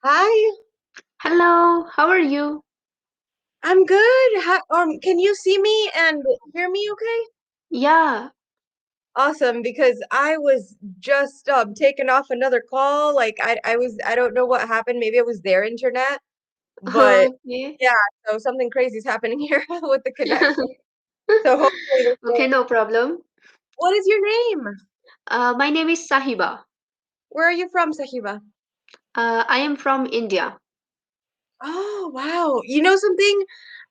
Hi, Hello, how are you? I'm good. Can you see me and hear me okay? Yeah. Awesome, because I was just taking off another call. I don't know what happened. Maybe it was their internet, but Okay. yeah, so something crazy is happening here with the connection. So hopefully this Okay, will. no problem. What is your name? My name is Sahiba. Where are you from, Sahiba? I am from India. Oh, wow. You know something?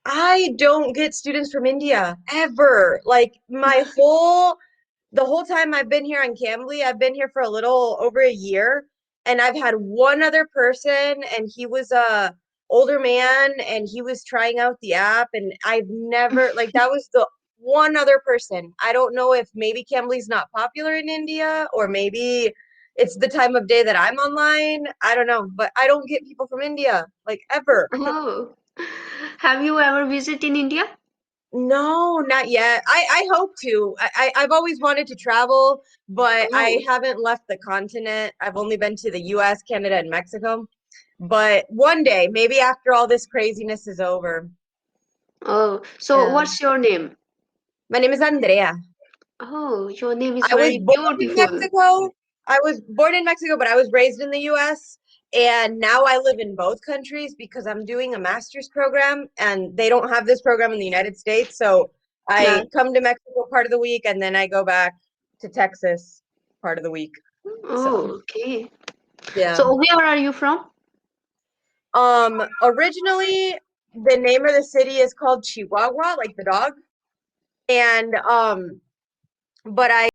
I don't get students from India ever. Like the whole time I've been here on Cambly, I've been here for a little over a year, and I've had one other person, and he was a older man, and he was trying out the app, and I've never like that was the one other person. I don't know if maybe Cambly's not popular in India, or maybe it's the time of day that I'm online. I don't know, but I don't get people from India like ever. Oh, have you ever visited in India? No, not yet. I hope to. I've always wanted to travel, but I Oh, haven't left the continent. I've only been to the US, Canada, and Mexico. But one day, maybe after all this craziness is over. oh. So Yeah. what's your name? My name is Andrea. Oh, your name is I was very born in beautiful. Mexico. I was born in Mexico, but I was raised in the US. And now I live in both countries because I'm doing a master's program and they don't have this program in the United States. So Yeah. I come to Mexico part of the week and then I go back to Texas part of the week. So, Oh, okay. yeah. So where are you from? Originally the name of the city is called Chihuahua, like the dog. And but I